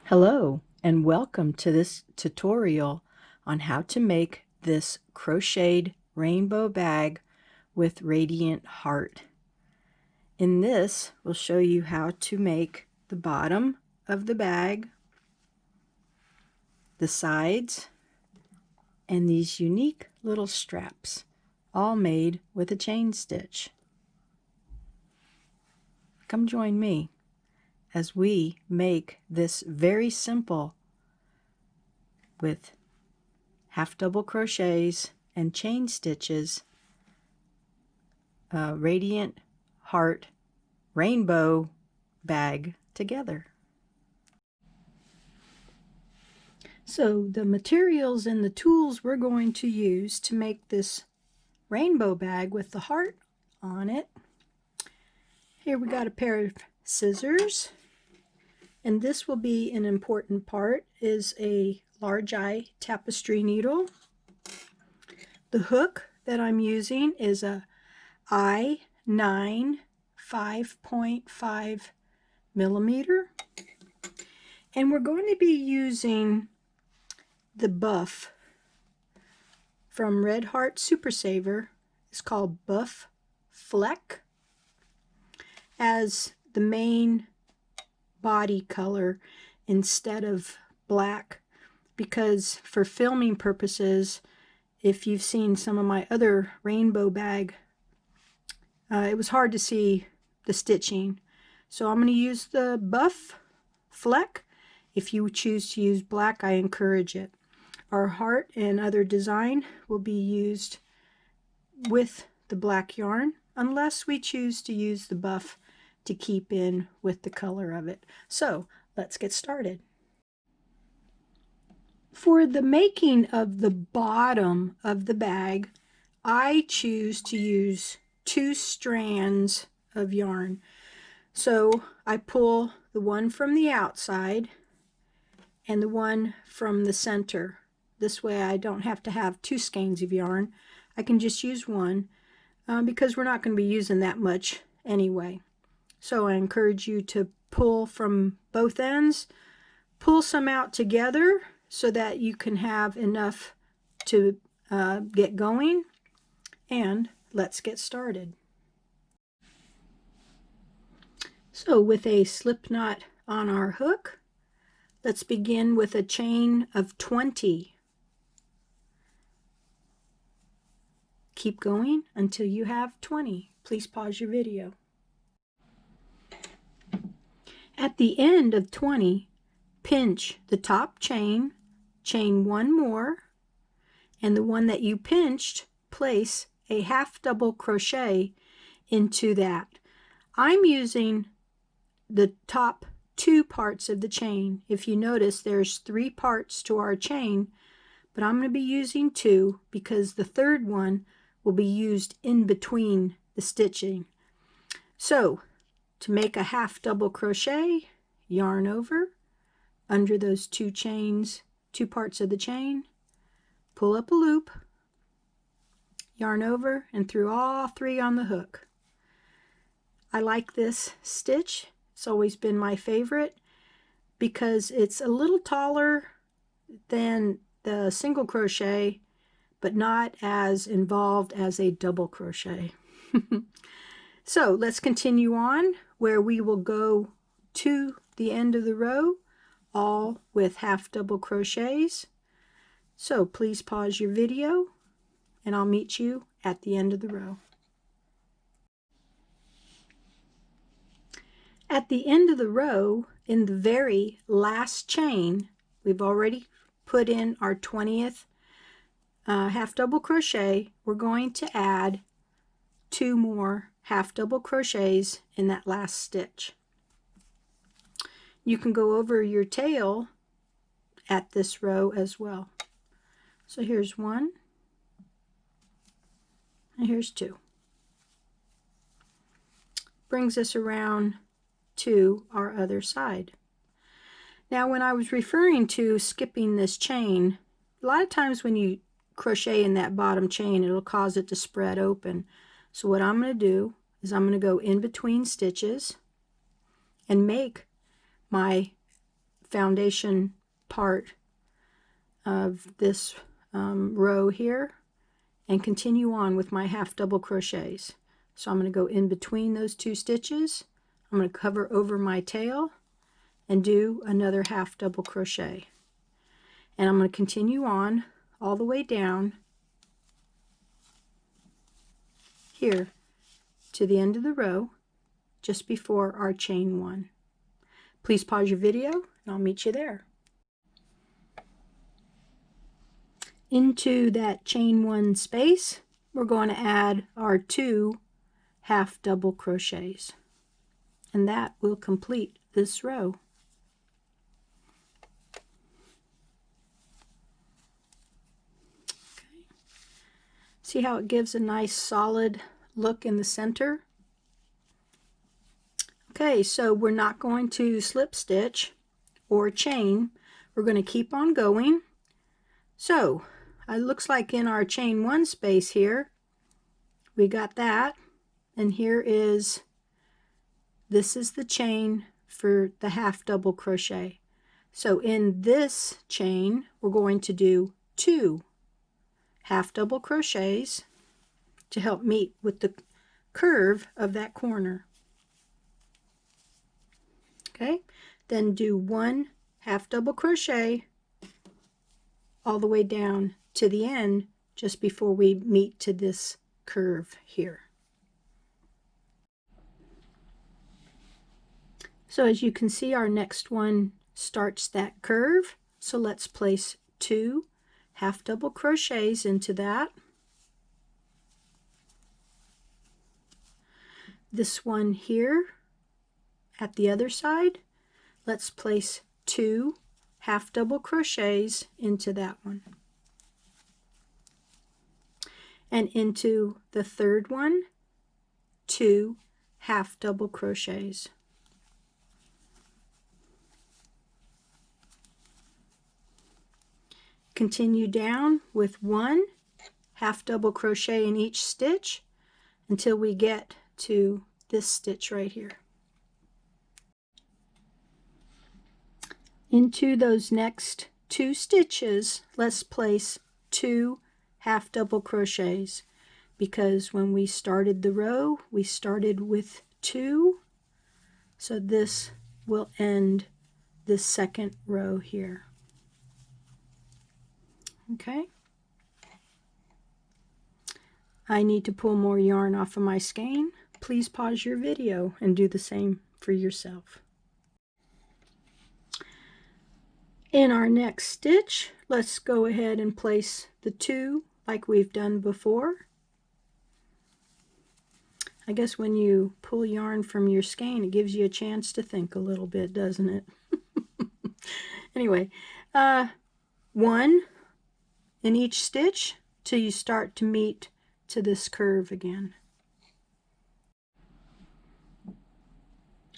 Hello and welcome to this tutorial on how to make this crocheted rainbow bag with radiant heart. In this, we'll show you how to make the bottom of the bag, the sides, and these unique little straps, all made with a chain stitch. Come join me as we make this very simple with half double crochets and chain stitches, radiant heart rainbow bag together. So the materials and the tools we're going to use to make this rainbow bag with the heart on it. Here we got a pair of scissors, and this will be an important part, is a large eye tapestry needle. The hook that I'm using is a I9 5.5 millimeter, and we're going to be using the buff from Red Heart Super Saver. It's called Buff Fleck as the main body color instead of black, because for filming purposes, if you've seen some of my other rainbow bag, it was hard to see the stitching. So I'm going to use the Buff Fleck. If you choose to use black, I encourage it. Our heart and other design will be used with the black yarn, unless we choose to use the buff to keep in with the color of it. So let's get started. For the making of the bottom of the bag, I choose to use 2 strands of yarn. So I pull the one from the outside and the one from the center. This way I don't have to have 2 skeins of yarn. I can just use one because we're not going to be using that much anyway. So I encourage you to pull from both ends, pull some out together so that you can have enough to get going, and let's get started. So with a slip knot on our hook, let's begin with a chain of 20. Keep going until you have 20. Please pause your video. At the end of 20, pinch the top chain, chain 1 more, and the one that you pinched, place a half double crochet into that. I'm using the top 2 parts of the chain. If you notice, there's 3 parts to our chain, but I'm going to be using 2 because the third one will be used in between the stitching. So to make a half double crochet, yarn over under those 2 chains, 2 parts of the chain, pull up a loop, yarn over and through all 3 on the hook. I like this stitch. It's always been my favorite because it's a little taller than the single crochet, but not as involved as a double crochet. So let's continue on, where we will go to the end of the row, all with half double crochets. So please pause your video and I'll meet you at the end of the row. At the end of the row, in the very last chain, we've already put in our 20th half double crochet. We're going to add 2 more half double crochets in that last stitch. You can go over your tail at this row as well. So here's 1 and here's 2. Brings us around to our other side. Now when I was referring to skipping this chain, a lot of times when you crochet in that bottom chain, it'll cause it to spread open. So what I'm going to do is I'm going to go in between stitches and make my foundation part of this row here and continue on with my half double crochets. So I'm going to go in between those two stitches. I'm going to cover over my tail and do another half double crochet. And I'm going to continue on all the way down here to the end of the row just before our chain 1. Please pause your video and I'll meet you there. Into that chain 1 space, we're going to add our 2 half double crochets, and that will complete this row. Okay. See how it gives a nice solid look in the center? Okay, so we're not going to slip stitch or chain. We're going to keep on going. So it looks like in our chain 1 space here, we got that, and this is the chain for the half double crochet. So in this chain, we're going to do 2 half double crochets to help meet with the curve of that corner. Okay, then do 1 half double crochet all the way down to the end just before we meet to this curve here. So as you can see, our next one starts that curve. So let's place 2 half double crochets into that. This one here at the other side, let's place 2 half double crochets into that one. And into the third one, 2 half double crochets. Continue down with 1 half double crochet in each stitch until we get to this stitch right here. Into those next 2 stitches, let's place 2 half double crochets, because when we started the row, we started with 2. So this will end this second row here. Okay. I need to pull more yarn off of my skein. Please pause your video and do the same for yourself. In our next stitch, let's go ahead and place the 2 like we've done before. I guess when you pull yarn from your skein, it gives you a chance to think a little bit, doesn't it? Anyway, 1 in each stitch till you start to meet to this curve again.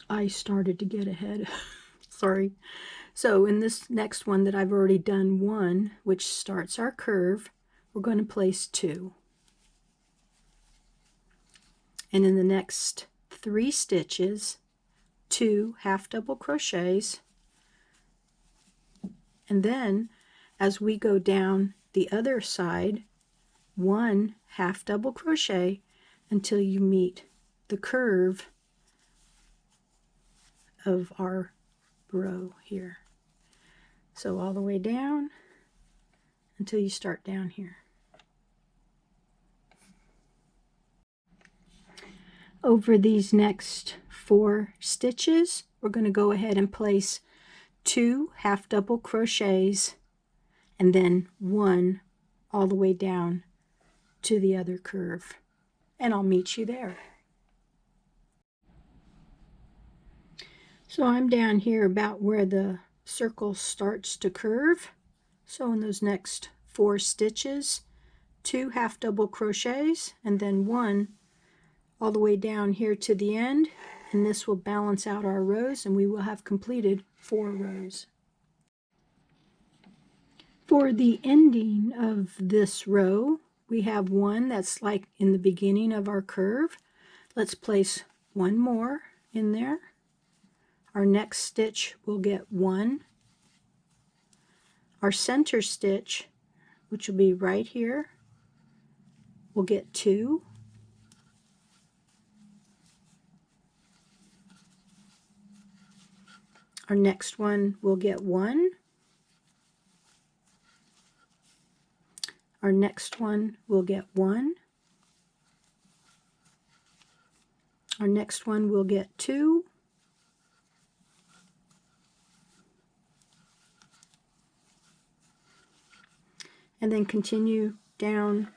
I started to get ahead. Sorry. So in this next one that I've already done 1, which starts our curve, we're going to place 2. And in the next 3 stitches, 2 half double crochets. And then as we go down the other side, 1 half double crochet until you meet the curve of our row here. So all the way down until you start down here. Over these next 4 stitches, we're going to go ahead and place 2 half double crochets and then 1 all the way down to the other curve. And I'll meet you there. So I'm down here about where the circle starts to curve. So in those next 4 stitches, 2 half double crochets and then 1 all the way down here to the end, and this will balance out our rows and we will have completed 4 rows. For the ending of this row, we have 1 that's like in the beginning of our curve. Let's place 1 more in there. Our next stitch will get 1 our center stitch, which will be right here, we'll get 2. Our next one will get 1. Our next one will get 1. Our next one will get 2. And then continue down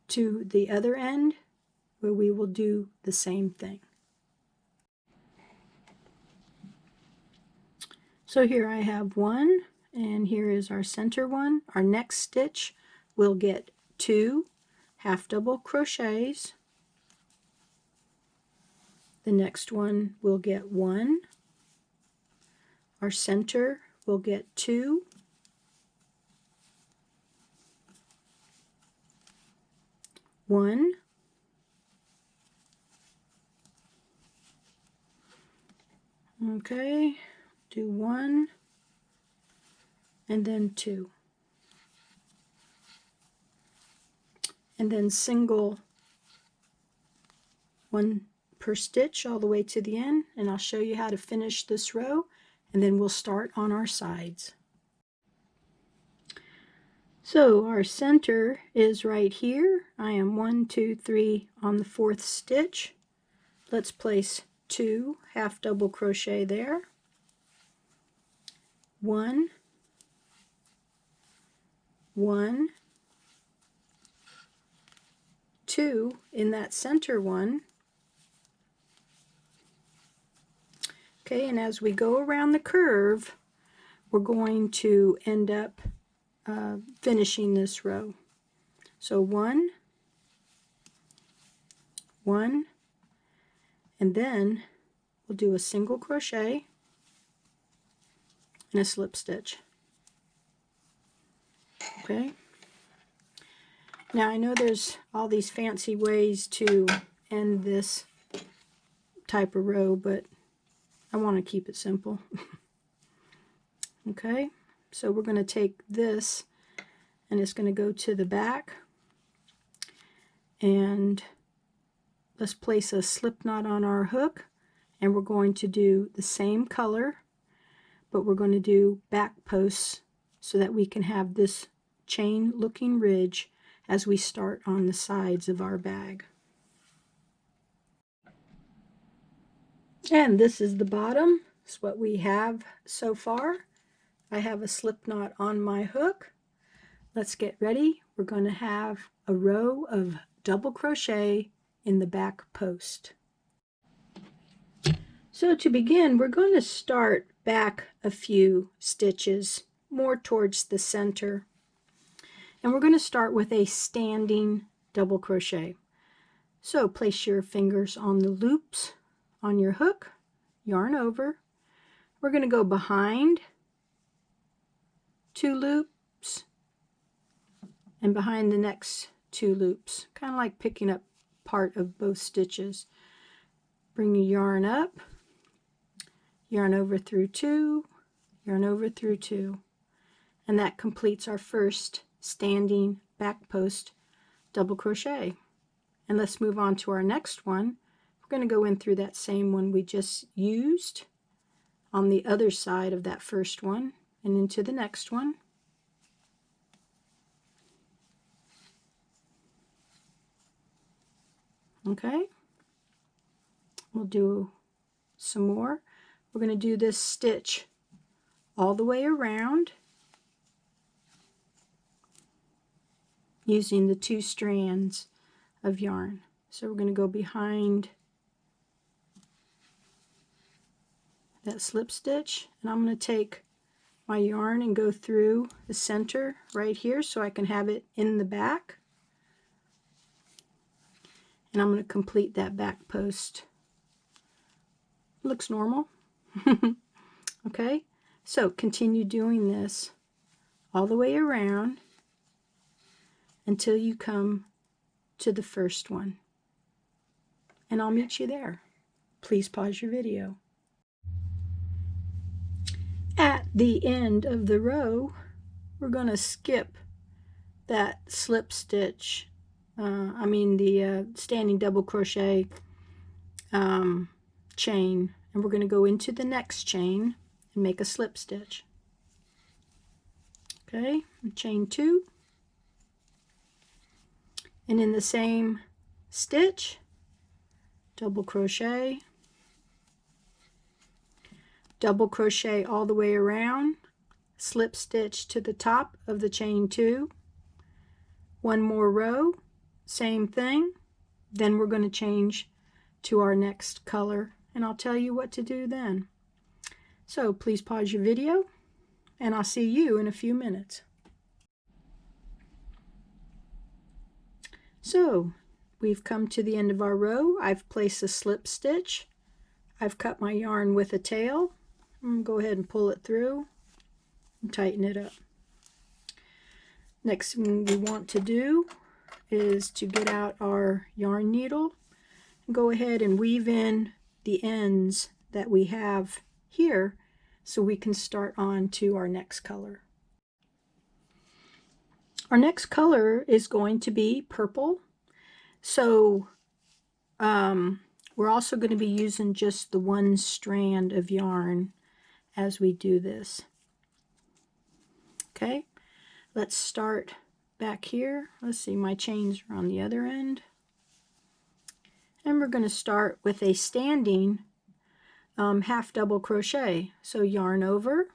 to the other end where we will do the same thing. So here I have 1, and here is our center one. Our next stitch will get 2 half double crochets. The next one will get 1. Our center will get 2. One, okay, do 1 and then 2, and then single 1 per stitch all the way to the end, and I'll show you how to finish this row, and then we'll start on our sides. So our center is right here. I am 1, 2, 3 on the 4th stitch. Let's place 2 half double crochet there. 1, 1, 2 in that center one. Okay, and as we go around the curve, we're going to end up finishing this row. So 1, 1, and then we'll do a single crochet and a slip stitch. Okay. Now I know there's all these fancy ways to end this type of row, but I want to keep it simple. Okay. So we're going to take this, and it's going to go to the back, and let's place a slip knot on our hook, and we're going to do the same color, but we're going to do back posts so that we can have this chain looking ridge as we start on the sides of our bag. And this is the bottom. It's what we have so far. I have a slip knot on my hook. Let's get ready. We're going to have a row of double crochet in the back post. So to begin, we're going to start back a few stitches more towards the center, and we're going to start with a standing double crochet. So place your fingers on the loops on your hook, yarn over. We're going to go behind 2 loops and behind the next 2 loops, kind of like picking up part of both stitches. Bring your yarn up, yarn over through 2, yarn over through 2, and that completes our first standing back post double crochet. And let's move on to our next one. We're going to go in through that same one we just used on the other side of that first one and into the next one. Okay, we'll do some more. We're going to do this stitch all the way around using the 2 strands of yarn. So we're going to go behind that slip stitch, and I'm going to take my yarn and go through the center right here so I can have it in the back, and I'm going to complete that back post. Looks normal. Okay, so continue doing this all the way around until you come to the first one, and I'll meet you there. Please pause your video. At the end of the row, we're going to skip that slip stitch, the standing double crochet chain, and we're going to go into the next chain and make a slip stitch. Okay, chain 2, and in the same stitch, double crochet all the way around, slip stitch to the top of the chain 2, one more row, same thing, then we're going to change to our next color, and I'll tell you what to do then. So please pause your video, and I'll see you in a few minutes. So we've come to the end of our row. I've placed a slip stitch. I've cut my yarn with a tail. I'm going to go ahead and pull it through and tighten it up. Next thing we want to do is to get out our yarn needle and go ahead and weave in the ends that we have here so we can start on to our next color. Our next color is going to be purple. So we're also going to be using just the one strand of yarn as we do this. Okay, let's start back here. Let's see, my chains are on the other end. And we're going to start with a standing half double crochet. So yarn over,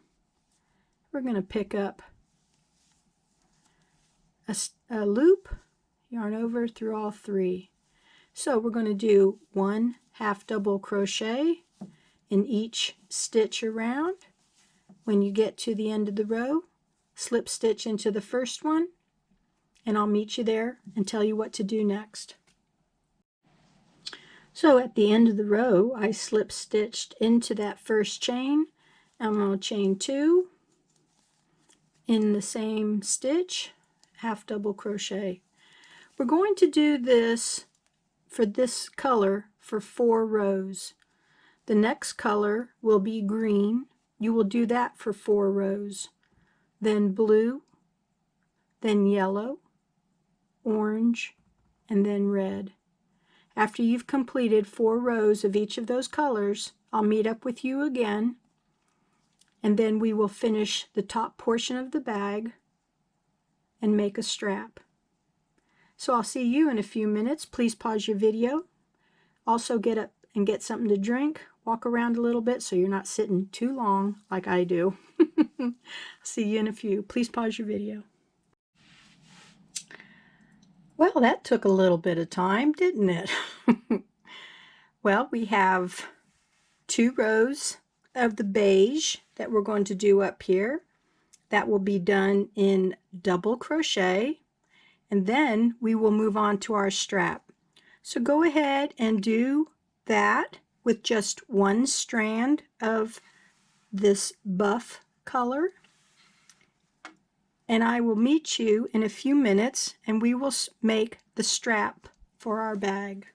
we're going to pick up a loop, yarn over through all 3. So we're going to do 1 half double crochet in each stitch around. When you get to the end of the row, slip stitch into the first one, and I'll meet you there and tell you what to do next. So at the end of the row, I slip stitched into that first chain. I'm going to chain 2 in the same stitch, half double crochet. We're going to do this for this color for 4 rows. The next color will be green. You will do that for 4 rows. Then blue, then yellow, orange, and then red. After you've completed 4 rows of each of those colors, I'll meet up with you again, and then we will finish the top portion of the bag and make a strap. So I'll see you in a few minutes. Please pause your video. Also get up and get something to drink. Walk around a little bit so you're not sitting too long like I do. I'll see you in a few. Please pause your video. Well, that took a little bit of time, didn't it? Well, we have 2 rows of the beige that we're going to do up here. That will be done in double crochet, and then we will move on to our strap. So go ahead and do that with just 1 strand of this buff color. And I will meet you in a few minutes, and we will make the strap for our bag.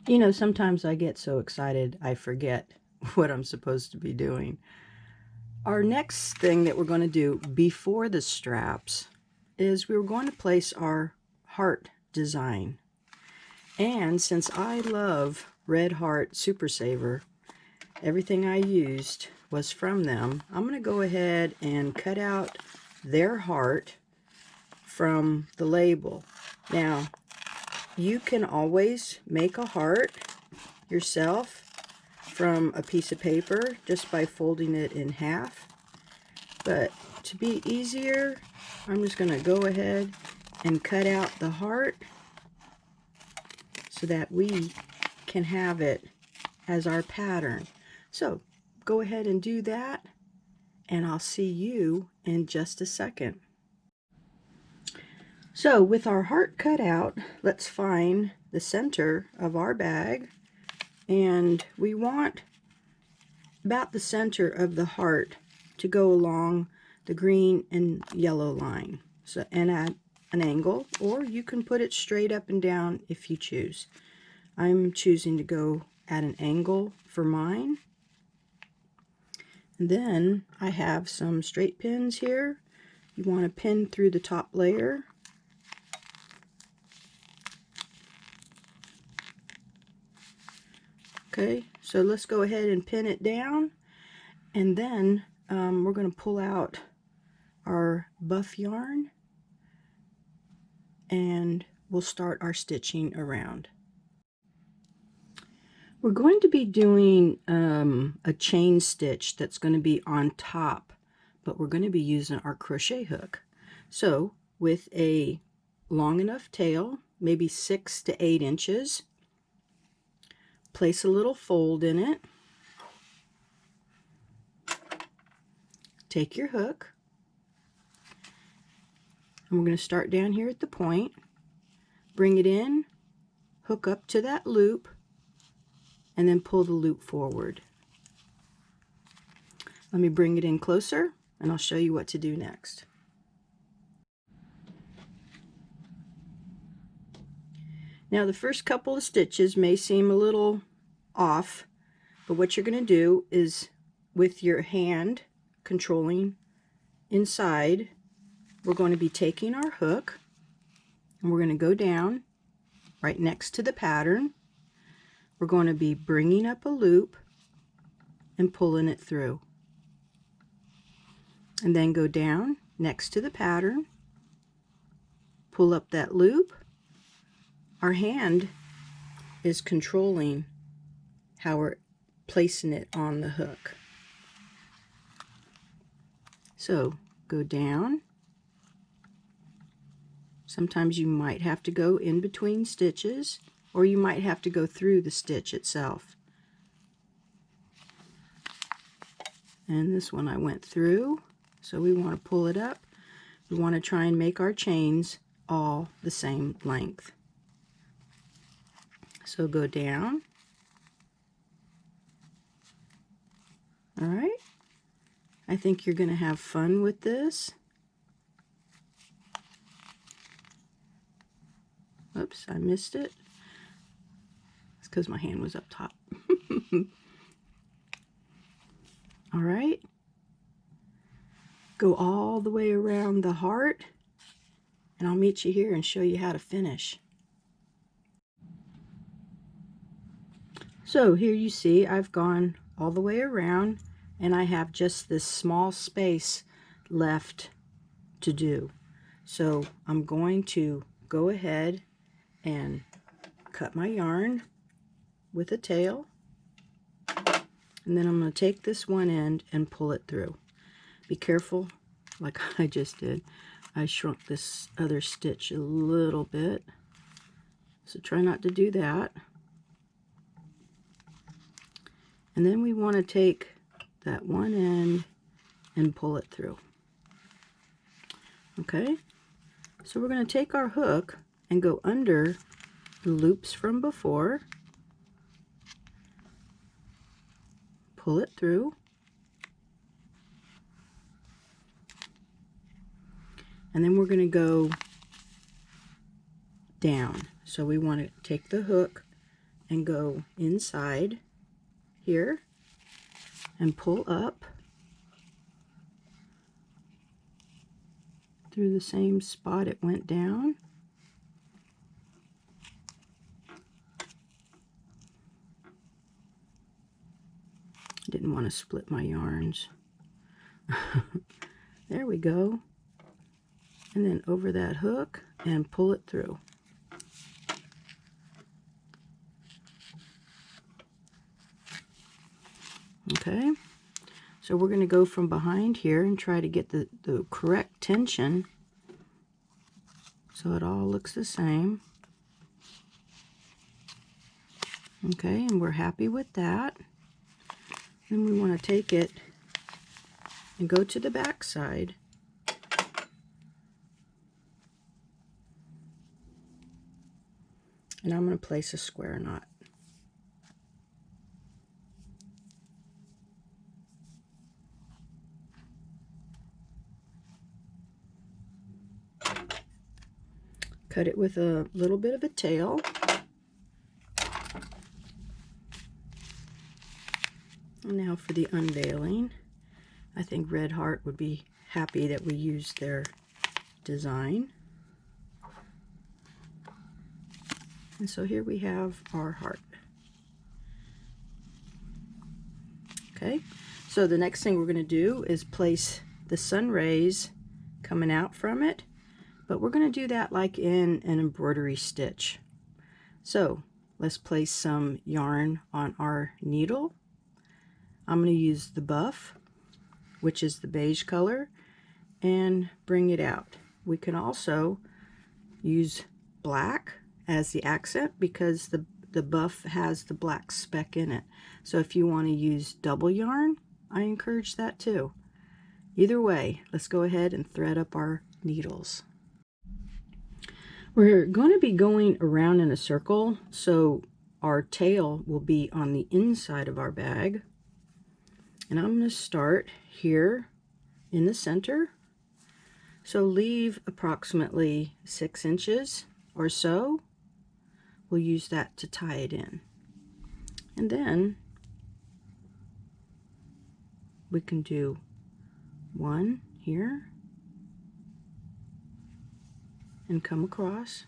You know, sometimes I get so excited I forget what I'm supposed to be doing. Our next thing that we're going to do before the straps is we're going to place our heart design. And since I love Red Heart Super Saver, everything I used was from them, I'm going to go ahead and cut out their heart from the label. Now, you can always make a heart yourself from a piece of paper just by folding it in half. But to be easier, I'm just going to go ahead and cut out the heart so that we can have it as our pattern. So go ahead and do that, and I'll see you in just a second. So with our heart cut out, let's find the center of our bag, and we want about the center of the heart to go along the green and yellow line, so, and at an angle, or you can put it straight up and down if you choose. I'm choosing to go at an angle for mine. And then I have some straight pins here. You want to pin through the top layer. Okay, so let's go ahead and pin it down, and then we're going to pull out our buff yarn and we'll start our stitching around. We're going to be doing a chain stitch that's going to be on top, but we're going to be using our crochet hook. So with a long enough tail, maybe 6 to 8 inches, place a little fold in it, take your hook, and we're going to start down here at the point, bring it in, hook up to that loop, and then pull the loop forward. Let me bring it in closer and I'll show you what to do next. Now the first couple of stitches may seem a little off, but what you're going to do is with your hand controlling inside, we're going to be taking our hook and we're going to go down right next to the pattern. We're going to be bringing up a loop and pulling it through. And then go down next to the pattern, pull up that loop. Our hand is controlling how we're placing it on the hook. So go down. Sometimes you might have to go in between stitches, or you might have to go through the stitch itself. And this one I went through, so we want to pull it up. We want to try and make our chains all the same length. So go down. All right. I think you're going to have fun with this. Oops, I missed it. It's because my hand was up top. All right. Go all the way around the heart, and I'll meet you here and show you how to finish. So here you see I've gone all the way around, and I have just this small space left to do. So I'm going to go ahead and cut my yarn with a tail, and then I'm going to take this one end and pull it through. Be careful, like I just did. I shrunk this other stitch a little bit, so try not to do that. And then we want to take that one end and pull it through. Okay, so we're going to take our hook and go under the loops from before, pull it through, and then we're going to go down. So we want to take the hook and go inside here and pull up through the same spot it went down. Didn't want to split my yarns. There we go. And then over that hook and pull it through. Okay, so we're going to go from behind here and try to get the correct tension so it all looks the same. Okay, and we're happy with that. Then we want to take it and go to the back side. And I'm going to place a square knot. Cut it with a little bit of a tail. And now for the unveiling. I think Red Heart would be happy that we used their design. And so here we have our heart. Okay, so the next thing we're going to do is place the sun rays coming out from it, but we're going to do that like in an embroidery stitch. So let's place some yarn on our needle. I'm going to use the buff, which is the beige color, and bring it out. We can also use black as the accent because the buff has the black speck in it. So if you want to use double yarn, I encourage that too. Either way, let's go ahead and thread up our needles. We're going to be going around in a circle, so our tail will be on the inside of our bag. And I'm going to start here in the center. So leave approximately 6 inches or so. We'll use that to tie it in. And then we can do one here and come across.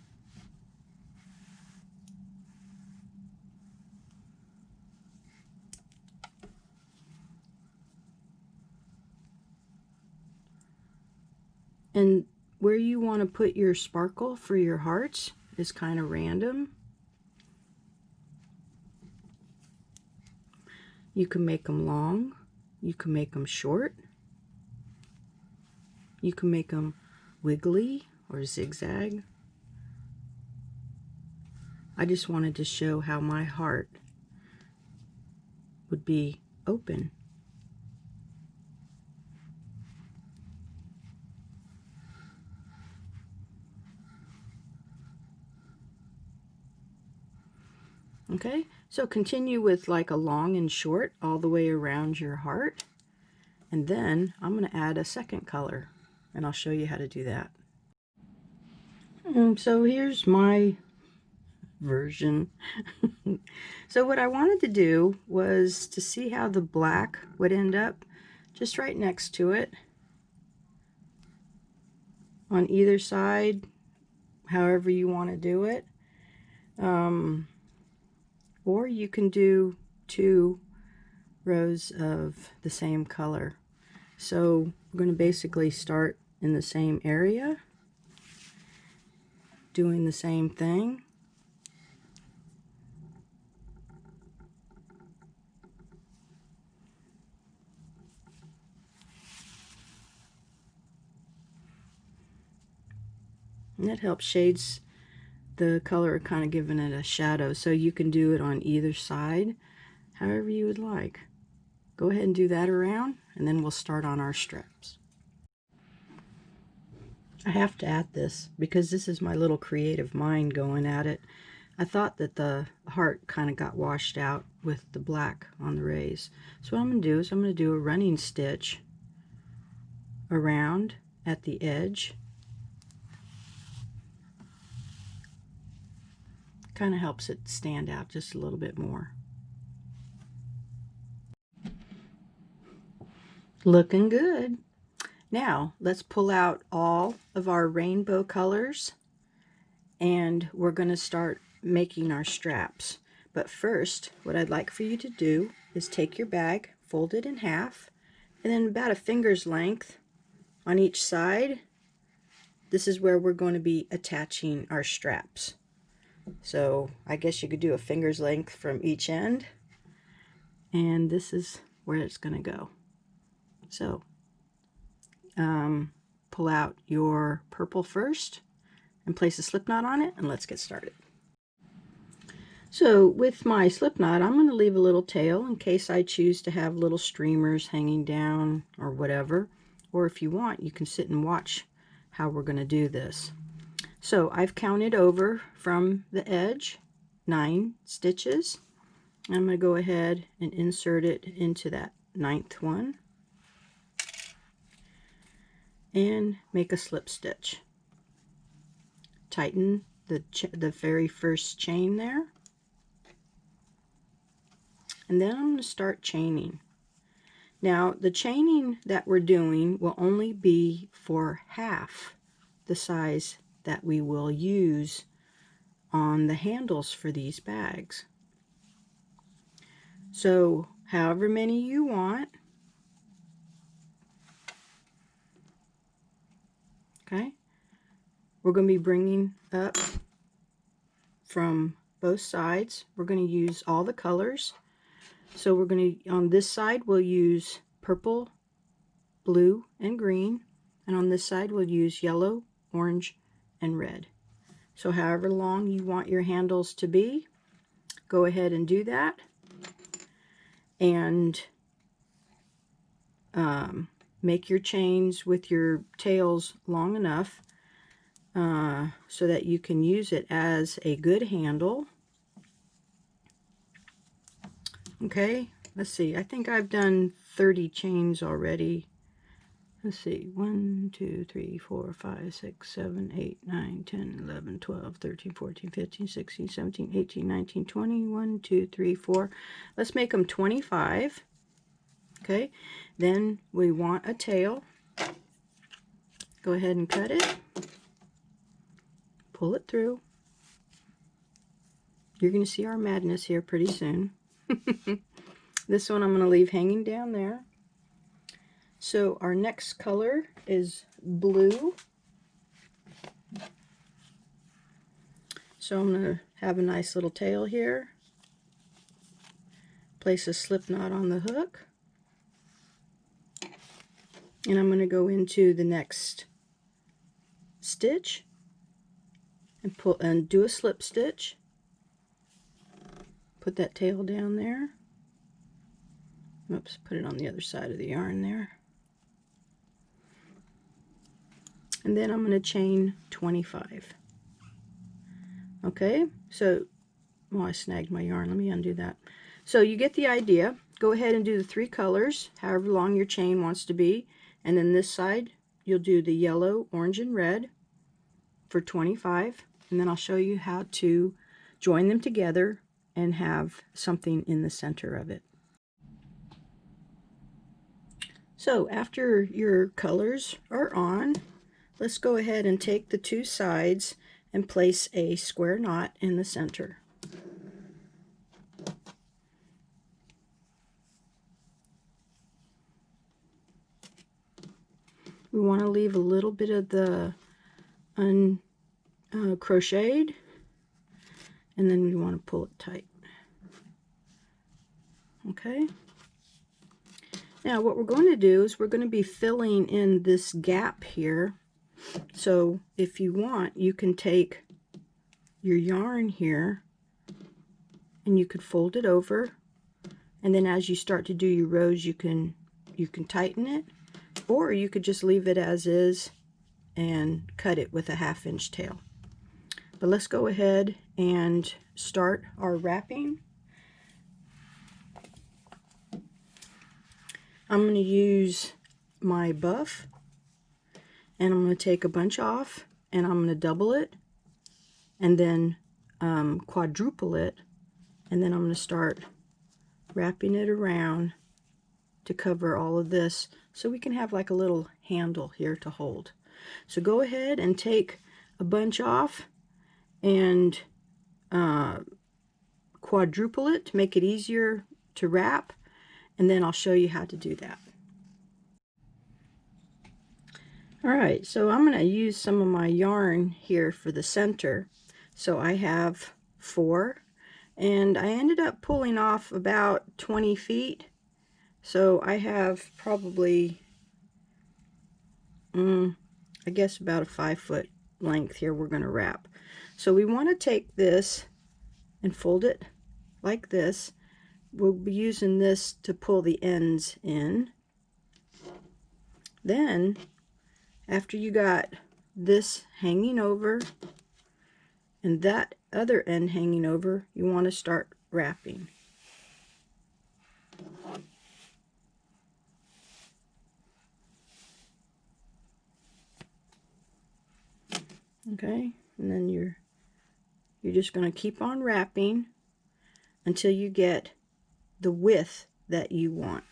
And where you want to put your sparkle for your hearts is kind of random. You can make them long, you can make them short, you can make them wiggly or zigzag. I just wanted to show how my heart would be open. Okay, so continue with like a long and short all the way around your heart. And then I'm going to add a second color, and I'll show you how to do that. So here's my version. So what I wanted to do was to see how the black would end up just right next to it on either side, however you want to do it. Or you can do 2 rows of the same color. So we're going to basically start in the same area, doing the same thing. And that helps shades the color, kind of giving it a shadow, so you can do it on either side however you would like. Go ahead and do that around, and then we'll start on our straps. I have to add this because this is my little creative mind going at it. I thought that the heart kind of got washed out with the black on the rays. So what I'm going to do is I'm going to do a running stitch around at the edge. Kind of helps it stand out just a little bit more. Looking good. Now let's pull out all of our rainbow colors, and we're going to start making our straps. But first, what I'd like for you to do is take your bag, fold it in half, and then about a finger's length on each side. This is where we're going to be attaching our straps. So I guess you could do a finger's length from each end, and this is where it's going to go. So pull out your purple first and place a slip knot on it, and let's get started. So with my slip knot, I'm going to leave a little tail in case I choose to have little streamers hanging down or whatever, or if you want, you can sit and watch how we're going to do this. So I've counted over from the edge 9 stitches. I'm going to go ahead and insert it into that 9th one and make a slip stitch. Tighten the very first chain there, and then I'm going to start chaining. Now the chaining that we're doing will only be for half the size that we will use on the handles for these bags. So however many you want, okay, we're going to be bringing up from both sides. We're going to use all the colors. So we're going to, on this side we'll use purple, blue, and green, and on this side we'll use yellow, orange, and red. So however long you want your handles to be, go ahead and do that. And make your chains with your tails long enough so that you can use it as a good handle. Okay, let's see. I think I've done 30 chains already. Let's see, 1, 2, 3, 4, 5, 6, 7, 8, 9, 10, 11, 12, 13, 14, 15, 16, 17, 18, 19, 20, 1, 2, 3, 4. Let's make them 25. Okay, then we want a tail. Go ahead and cut it. Pull it through. You're going to see our madness here pretty soon. This one I'm going to leave hanging down there. So our next color is blue. So I'm going to have a nice little tail here. Place a slip knot on the hook. And I'm going to go into the next stitch and pull and do a slip stitch. Put that tail down there. Oops, put it on the other side of the yarn there. And then I'm going to chain 25. Okay, so, oh, I snagged my yarn. Let me undo that. So you get the idea. Go ahead and do the 3 colors, however long your chain wants to be. And then this side, you'll do the yellow, orange, and red for 25. And then I'll show you how to join them together and have something in the center of it. So after your colors are on, let's go ahead and take the 2 sides and place a square knot in the center. We want to leave a little bit of the crocheted, and then we want to pull it tight. Okay. Now what we're going to do is we're going to be filling in this gap here. So if you want, you can take your yarn here and you could fold it over, and then as you start to do your rows you can tighten it, or you could just leave it as is and cut it with a 1/2 inch tail. But let's go ahead and start our wrapping. I'm going to use my buff, and I'm going to take a bunch off, and I'm going to double it, and then quadruple it, and then I'm going to start wrapping it around to cover all of this, so we can have like a little handle here to hold. So go ahead and take a bunch off and quadruple it to make it easier to wrap, and then I'll show you how to do that. Alright, so I'm going to use some of my yarn here for the center. So I have 4, and I ended up pulling off about 20 feet. So I have probably, I guess about a 5-foot length here we're going to wrap. So we want to take this and fold it like this. We'll be using this to pull the ends in. Then, after you got this hanging over and that other end hanging over, you want to start wrapping. Okay, and then you're just going to keep on wrapping until you get the width that you want.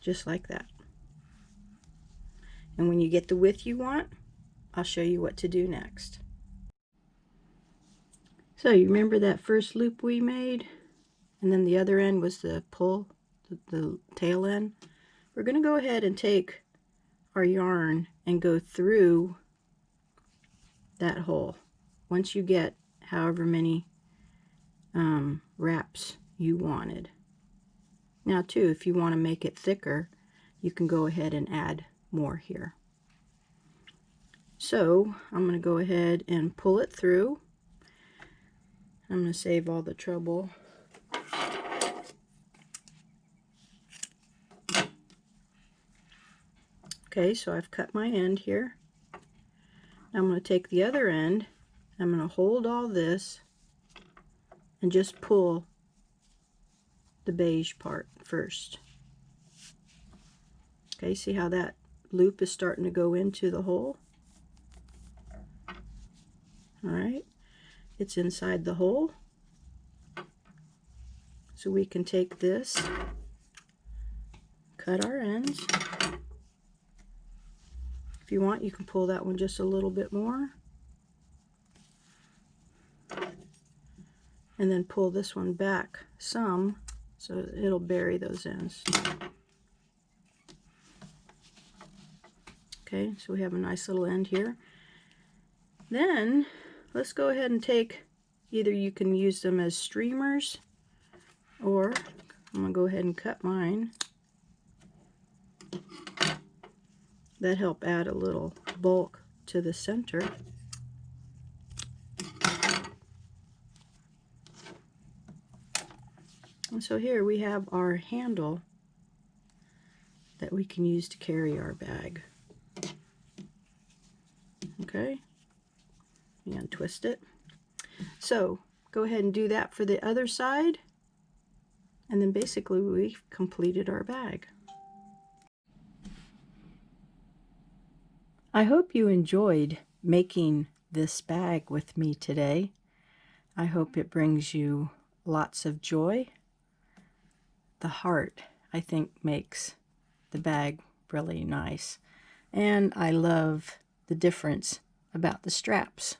just like that. And when you get the width you want, I'll show you what to do next. So you remember that first loop we made, and then the other end was the pull, the tail end? We're going to go ahead and take our yarn and go through that hole. Once you get however many wraps you wanted. Now too, if you want to make it thicker, you can go ahead and add more here. So I'm going to go ahead and pull it through. I'm going to save all the trouble. Okay, so I've cut my end here. I'm going to take the other end. I'm going to hold all this and just pull the beige part first. Okay, see how that loop is starting to go into the hole? Alright, it's inside the hole. So we can take this, cut our ends. If you want, you can pull that one just a little bit more. And then pull this one back some, so it'll bury those ends. Okay, so we have a nice little end here. Then let's go ahead and take, either you can use them as streamers, or I'm going to go ahead and cut mine. That help add a little bulk to the center. And so here we have our handle that we can use to carry our bag. Okay, and twist it. So go ahead and do that for the other side, and then basically we've completed our bag. I hope you enjoyed making this bag with me today. I hope it brings you lots of joy. The heart, I think, makes the bag really nice. And I love the difference about the straps.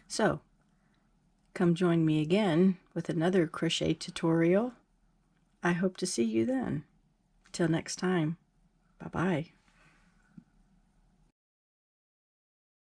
So, come join me again with another crochet tutorial. I hope to see you then. Till next time, bye-bye.